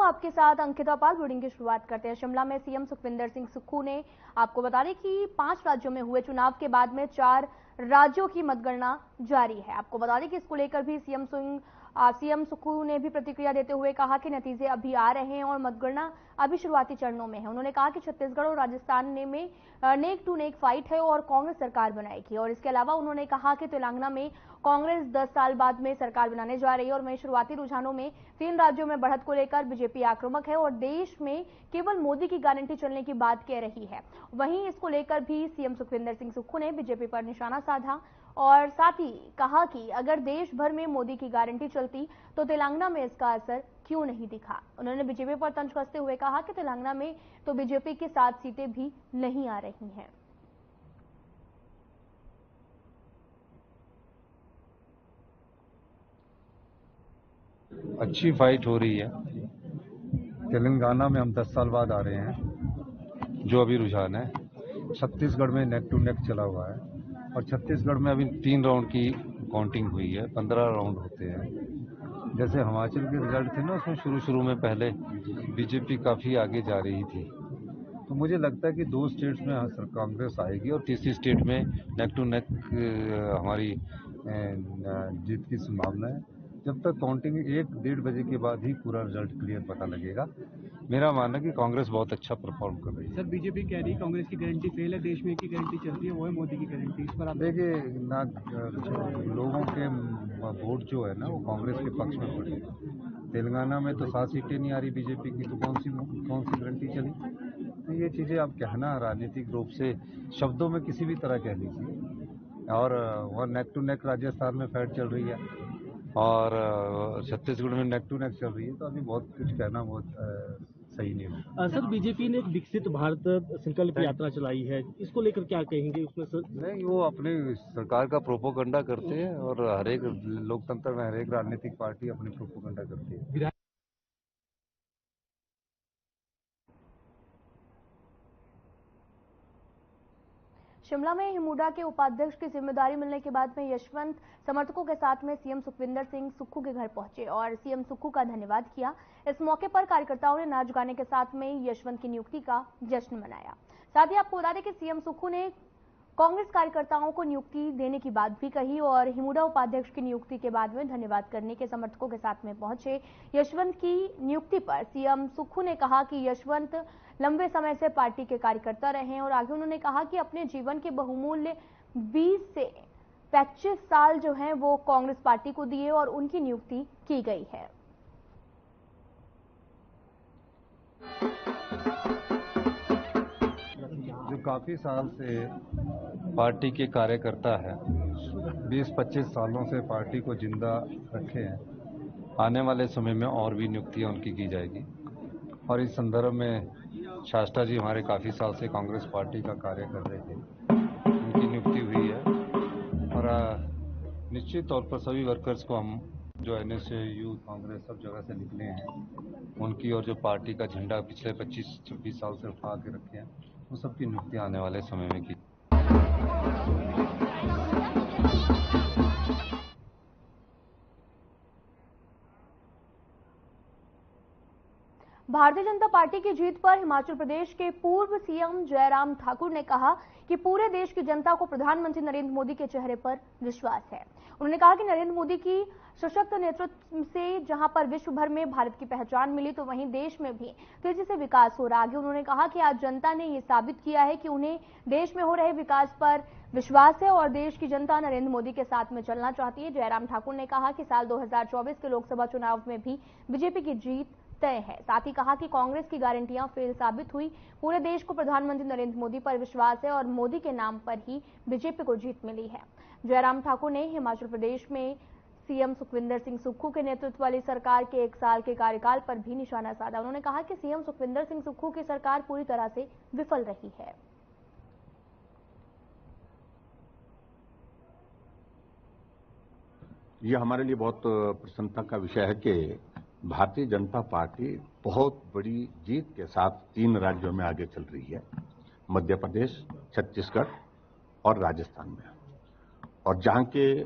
हूं आपके साथ अंकिता पाल। ब्रीडिंग की शुरुआत करते हैं। शिमला में सीएम सुखविंदर सिंह सुक्खू ने आपको बता दें कि 5 राज्यों में हुए चुनाव के बाद में 4 राज्यों की मतगणना जारी है। आपको बता दें कि इसको लेकर भी सीएम सुक्खू ने भी प्रतिक्रिया देते हुए कहा कि नतीजे अभी आ रहे हैं और मतगणना अभी शुरुआती चरणों में है। उन्होंने कहा कि छत्तीसगढ़ और राजस्थान में नेक टू नेक फाइट है और कांग्रेस सरकार बनाएगी। और इसके अलावा उन्होंने कहा कि तेलंगाना में कांग्रेस 10 साल बाद में सरकार बनाने जा रही है और वहीं शुरुआती रुझानों में 3 राज्यों में बढ़त को लेकर बीजेपी आक्रामक है और देश में केवल मोदी की गारंटी चलने की बात कह रही है। वहीं इसको लेकर भी सीएम सुखविंदर सिंह सुक्खू ने बीजेपी पर निशाना साधा और साथ ही कहा कि अगर देश भर में मोदी की गारंटी चलती तो तेलंगाना में इसका असर क्यों नहीं दिखा। उन्होंने बीजेपी पर तंज कसते हुए कहा कि तेलंगाना में तो बीजेपी की 7 सीटें भी नहीं आ रही हैं। अच्छी फाइट हो रही है। तेलंगाना में हम 10 साल बाद आ रहे हैं, जो अभी रुझान है। छत्तीसगढ़ में नेक टू नेक चला हुआ है और छत्तीसगढ़ में अभी 3 राउंड की काउंटिंग हुई है, 15 राउंड होते हैं। जैसे हिमाचल के रिजल्ट थे ना, उसमें शुरू में पहले बीजेपी काफ़ी आगे जा रही थी। तो मुझे लगता है कि 2 स्टेट्स में कांग्रेस आएगी और तीसरी स्टेट में नेक टू नेक हमारी जीत की संभावना है। जब तक काउंटिंग 1-1.5 बजे के बाद ही पूरा रिजल्ट क्लियर पता लगेगा। मेरा मानना है कि कांग्रेस बहुत अच्छा परफॉर्म कर रही है। सर, बीजेपी कह रही है कांग्रेस की गारंटी फेल है, देश में एक ही गारंटी चलती है, वो है मोदी की गारंटी। इस पर आप देखिए ना, लोगों के वोट जो है ना वो कांग्रेस के पक्ष में पड़े। तेलंगाना में तो 7 सीटें नहीं आ रही बीजेपी की, तो कौन सी गारंटी चली। तो ये चीज़ें आप कहना राजनीतिक रूप से शब्दों में किसी भी तरह कह लीजिए। और वह नेक टू नेक राजस्थान में फाइट चल रही है और छत्तीसगढ़ में नेक टू नेक चल रही है। तो अभी बहुत कुछ कहना बहुत सही नहीं है। सर, बीजेपी ने एक विकसित भारत संकल्प यात्रा चलाई है, इसको लेकर क्या कहेंगे उसमें सर? नहीं, वो अपनी सरकार का प्रोपोगंडा करते हैं और हर एक लोकतंत्र में हर एक राजनीतिक पार्टी अपनी प्रोपोगंडा करती है। शिमला में हिमुडा के उपाध्यक्ष की जिम्मेदारी मिलने के बाद में यशवंत समर्थकों के साथ में सीएम सुखविंदर सिंह सुक्खू के घर पहुंचे और सीएम सुक्खू का धन्यवाद किया। इस मौके पर कार्यकर्ताओं ने नाच गाने के साथ में यशवंत की नियुक्ति का जश्न मनाया। साथ ही आपको बता दें कि सीएम सुक्खू ने कांग्रेस कार्यकर्ताओं को नियुक्ति देने की बात भी कही और हिमुडा उपाध्यक्ष की नियुक्ति के बाद में धन्यवाद करने के समर्थकों के साथ में पहुंचे। यशवंत की नियुक्ति पर सीएम सुक्खू ने कहा कि यशवंत लंबे समय से पार्टी के कार्यकर्ता रहे और आगे उन्होंने कहा कि अपने जीवन के बहुमूल्य 20 से 25 साल जो हैं वो कांग्रेस पार्टी को दिए और उनकी नियुक्ति की गई है। जो काफी साल से पार्टी के कार्यकर्ता है, 20-25 सालों से पार्टी को जिंदा रखे हैं। आने वाले समय में और भी नियुक्तियां उनकी की जाएगी और इस संदर्भ में शास्त्रा जी हमारे काफ़ी साल से कांग्रेस पार्टी का कार्य कर रहे थे, उनकी नियुक्ति हुई है। और निश्चित तौर पर सभी वर्कर्स को हम जो एनएसए, यूथ कांग्रेस सब जगह से निकले हैं, उनकी और जो पार्टी का झंडा पिछले 25-26 साल से उठा के रखे हैं, वो सबकी नियुक्ति आने वाले समय में की। भारतीय जनता पार्टी की जीत पर हिमाचल प्रदेश के पूर्व सीएम जयराम ठाकुर ने कहा कि पूरे देश की जनता को प्रधानमंत्री नरेंद्र मोदी के चेहरे पर विश्वास है। उन्होंने कहा कि नरेंद्र मोदी की सशक्त नेतृत्व से जहां पर विश्व भर में भारत की पहचान मिली, तो वहीं देश में भी तेजी से विकास हो रहा है। उन्होंने कहा कि आज जनता ने ये साबित किया है कि उन्हें देश में हो रहे विकास पर विश्वास है और देश की जनता नरेंद्र मोदी के साथ में चलना चाहती है। जयराम ठाकुर ने कहा कि साल 2024 के लोकसभा चुनाव में भी बीजेपी की जीत तय है। साथ ही कहा कि कांग्रेस की गारंटियां फेल साबित हुई। पूरे देश को प्रधानमंत्री नरेंद्र मोदी पर विश्वास है और मोदी के नाम पर ही बीजेपी को जीत मिली है। जयराम ठाकुर ने हिमाचल प्रदेश में सीएम सुखविंदर सिंह सुक्खू के नेतृत्व वाली सरकार के 1 साल के कार्यकाल पर भी निशाना साधा। उन्होंने कहा कि सीएम सुखविंदर सिंह सुक्खू की सरकार पूरी तरह से विफल रही है। यह हमारे लिए बहुत प्रसन्नता का विषय है कि भारतीय जनता पार्टी बहुत बड़ी जीत के साथ 3 राज्यों में आगे चल रही है, मध्य प्रदेश, छत्तीसगढ़ और राजस्थान में। और जहां के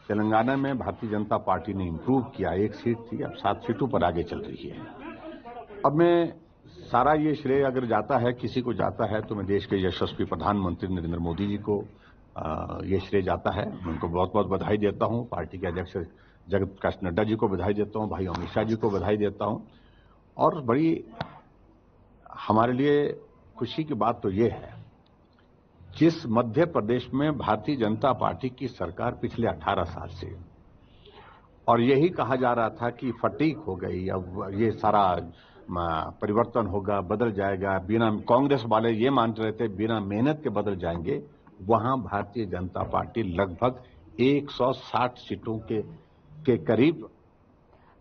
तेलंगाना में भारतीय जनता पार्टी ने इंप्रूव किया, 1 सीट थी, अब 7 सीटों पर आगे चल रही है। अब मैं सारा ये श्रेय अगर जाता है, किसी को जाता है, तो मैं देश के यशस्वी प्रधानमंत्री नरेंद्र मोदी जी को ये श्रेय जाता है। मैं उनको बहुत बहुत बधाई देता हूं। पार्टी के अध्यक्ष जगत प्रकाश नड्डा जी को बधाई देता हूं, भाई अमित शाह जी को बधाई देता हूं। और बड़ी हमारे लिए खुशी की बात तो ये है, जिस मध्य प्रदेश में भारतीय जनता पार्टी की सरकार पिछले 18 साल से, और यही कहा जा रहा था कि फटीक हो गई, अब ये सारा परिवर्तन होगा, बदल जाएगा, बिना कांग्रेस वाले ये मान रहे थे बिना मेहनत के बदल जाएंगे, वहां भारतीय जनता पार्टी लगभग 160 सीटों के करीब।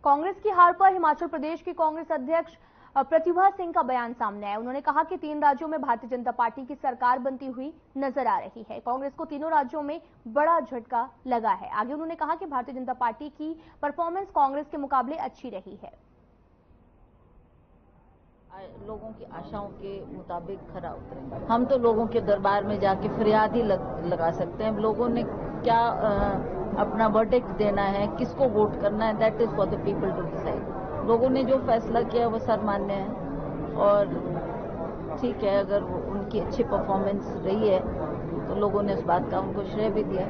कांग्रेस की हार पर हिमाचल प्रदेश की कांग्रेस अध्यक्ष प्रतिभा सिंह का बयान सामने आया। उन्होंने कहा कि 3 राज्यों में भारतीय जनता पार्टी की सरकार बनती हुई नजर आ रही है। कांग्रेस को तीनों राज्यों में बड़ा झटका लगा है। आगे उन्होंने कहा कि भारतीय जनता पार्टी की परफॉर्मेंस कांग्रेस के मुकाबले अच्छी रही है। लोगों की आशाओं के मुताबिक खरा उतरे। हम तो लोगों के दरबार में जाके फरियाद ही लगा सकते हैं। लोगों ने क्या अपना वर्डिक्ट देना है, किसको वोट करना है, that is for the people to decide. लोगों ने जो फैसला किया वो सर्वमान्य है और ठीक है। अगर उनकी अच्छी परफॉर्मेंस रही है तो लोगों ने उस बात का उनको श्रेय भी दिया।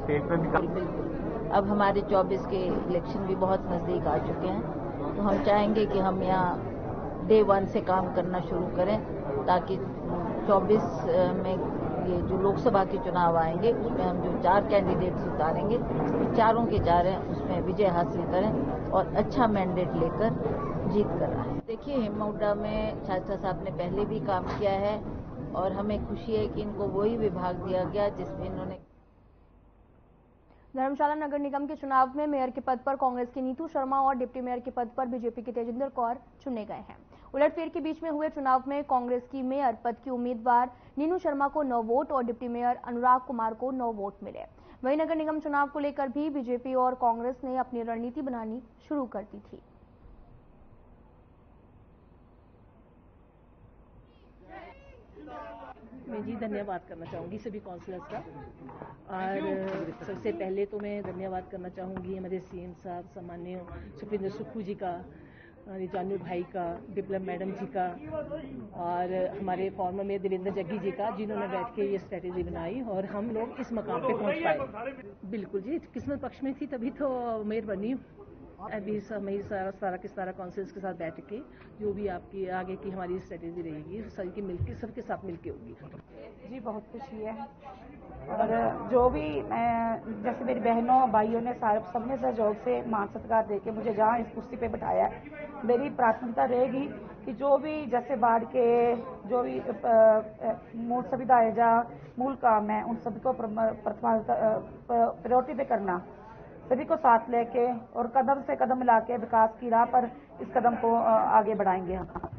बिल्कुल। अब हमारे 24 के इलेक्शन भी बहुत नजदीक आ चुके हैं, तो हम चाहेंगे कि हम यहाँ डे 1 से काम करना शुरू करें, ताकि 24 में ये जो लोकसभा के चुनाव आएंगे उसमें हम जो 4 कैंडिडेट्स उतारेंगे, चारों के 4 हैं, उसमें विजय हासिल करें और अच्छा मैंडेट लेकर जीत कर आए। देखिए, हिमौडा में शास्त्रा साहब ने पहले भी काम किया है और हमें खुशी है कि इनको वही विभाग दिया गया जिसमें इन्होंने। धर्मशाला नगर निगम के चुनाव में मेयर के पद पर कांग्रेस की नीतू शर्मा और डिप्टी मेयर के पद पर बीजेपी के तेजिंदर कौर चुने गए हैं। उलटफेर के बीच में हुए चुनाव में कांग्रेस की मेयर पद की उम्मीदवार नीनू शर्मा को 9 वोट और डिप्टी मेयर अनुराग कुमार को 9 वोट मिले। वहीं नगर निगम चुनाव को लेकर भी बीजेपी और कांग्रेस ने अपनी रणनीति बनानी शुरू कर दी थी। मैं जी धन्यवाद करना चाहूँगी सभी काउंसलर्स का। और सबसे पहले तो मैं धन्यवाद करना चाहूँगी हमारे सीएम साहब सम्माननीय सुखविंदर सुक्खू जी का, जानू भाई का, विप्लव मैडम जी का और हमारे फॉर्मर मेयर देवेंद्र जग्गी जी का, जिन्होंने बैठ के ये स्ट्रेटेजी बनाई और हम लोग इस मकाम पे पहुंच पाए। बिल्कुल जी, किस्मत पक्ष में थी तभी तो मेयर बनी। अभी सारा के सारा काउंसिल्स के साथ बैठ के जो भी आपकी आगे की हमारी स्ट्रेटेजी रहेगी सबके साथ मिलके होगी। जी बहुत खुशी है और जो भी जैसे मेरी बहनों भाइयों ने सबने सहयोग से मान सत्कार देके मुझे जहाँ इस कुर्सी पे बिठाया है, मेरी प्राथमिकता रहेगी कि जो भी जैसे बाढ़ के जो भी मूल सुविधाएं या मूल काम है उन सभी को प्रायोरिटी पे करना, सभी को साथ लेके और कदम से कदम मिला के विकास की राह पर इस कदम को आगे बढ़ाएंगे।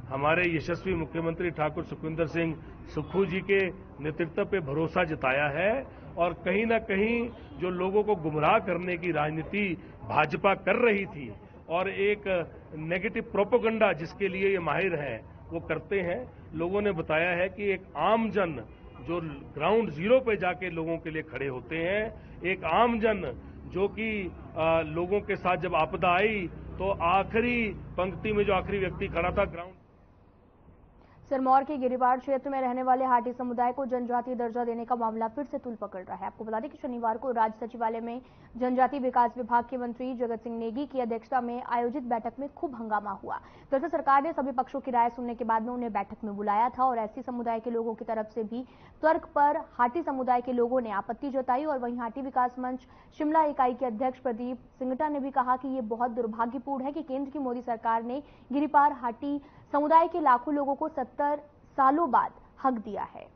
हमारे यशस्वी मुख्यमंत्री ठाकुर सुखविंदर सिंह सुक्खू जी के नेतृत्व पे भरोसा जताया है और कहीं न कहीं जो लोगों को गुमराह करने की राजनीति भाजपा कर रही थी और एक नेगेटिव प्रोपेगेंडा जिसके लिए ये माहिर हैं वो करते हैं। लोगों ने बताया है कि एक आम जन जो ग्राउंड जीरो पे जाके लोगों के लिए खड़े होते हैं, एक आम जन जो कि लोगों के साथ जब आपदा आई तो आखिरी पंक्ति में जो आखिरी व्यक्ति खड़ा था ग्राउंड। सिरमौर के गिरिपार क्षेत्र में रहने वाले हाटी समुदाय को जनजातीय दर्जा देने का मामला फिर से तूल पकड़ रहा है। आपको बता दें कि शनिवार को राज्य सचिवालय में जनजातीय विकास विभाग के मंत्री जगत सिंह नेगी की अध्यक्षता में आयोजित बैठक में खूब हंगामा हुआ। दरअसल सरकार ने सभी पक्षों की राय सुनने के बाद में उन्हें बैठक में बुलाया था और ऐसी समुदाय के लोगों की तरफ से भी तर्क पर हाटी समुदाय के लोगों ने आपत्ति जताई और वहीं हाटी विकास मंच शिमला इकाई के अध्यक्ष प्रदीप सिंगटा ने भी कहा कि ये बहुत दुर्भाग्यपूर्ण है कि केंद्र की मोदी सरकार ने गिरिपार हाटी समुदाय के लाखों लोगों को 70 सालों बाद हक दिया है।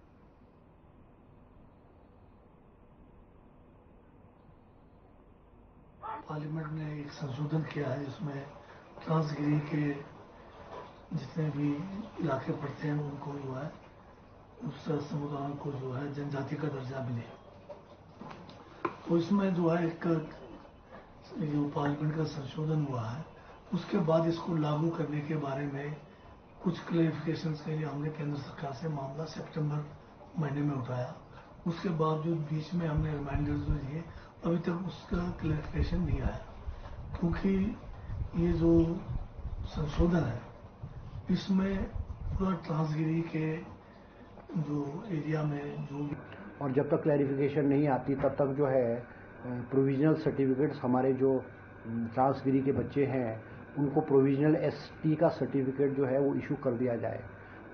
पार्लियामेंट ने एक संशोधन किया है जिसमें ट्रांसगिरी के जितने भी इलाके पड़ते हैं उनको जो है उस समुदाय को जो है जनजाति का दर्जा मिले। तो इसमें जो है एक जो पार्लियामेंट का संशोधन हुआ है उसके बाद इसको लागू करने के बारे में कुछ क्लैरिफिकेशंस के लिए हमने केंद्र सरकार से मामला सितंबर महीने में उठाया। उसके बावजूद बीच में हमने रिमाइंडर्स दिए, अभी तक उसका क्लैरिफिकेशन नहीं आया क्योंकि ये जो संशोधन है इसमें पूरा ट्रांसगिरी के जो एरिया में जो भी और जब तक क्लैरिफिकेशन नहीं आती तब तक जो है प्रोविजनल सर्टिफिकेट्स हमारे जो ट्रांसगिरी के बच्चे हैं उनको प्रोविजनल एसटी का सर्टिफिकेट जो है वो इशू कर दिया जाए।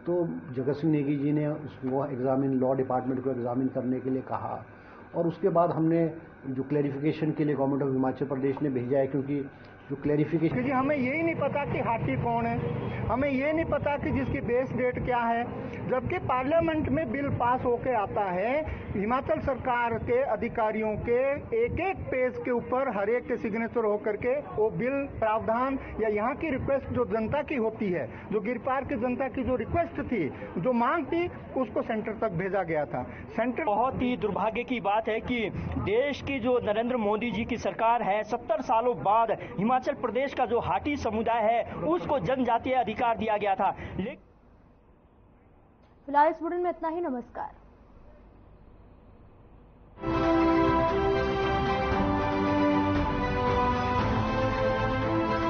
तो जगत सिंह नेगी जी ने उसको एग्जामिन लॉ डिपार्टमेंट को एग्जामिन करने के लिए कहा और उसके बाद हमने जो क्लैरिफिकेशन के लिए गवर्नमेंट ऑफ हिमाचल प्रदेश ने भेजा है, क्योंकि जो क्लैरिफिकेशन क्योंकि हमें यही नहीं पता कि हाथी कौन है, हमें ये नहीं पता कि जिसकी बेस डेट क्या है, जबकि पार्लियामेंट में बिल पास होके आता है हिमाचल सरकार के अधिकारियों के एक एक पेज के ऊपर हर एक के सिग्नेचर होकर के वो बिल प्रावधान या यहाँ की रिक्वेस्ट जो जनता की होती है, जो गिरपार की जनता की जो रिक्वेस्ट थी, जो मांग थी, उसको सेंटर तक भेजा गया था। सेंटर बहुत ही दुर्भाग्य की बात है कि देश की जो नरेंद्र मोदी जी की सरकार है 70 सालों बाद हिमाचल प्रदेश का जो हाटी समुदाय है उसको जनजातीय अधिकार दिया गया था। फिलहाल इस बुलेटिन में इतना ही। नमस्कार।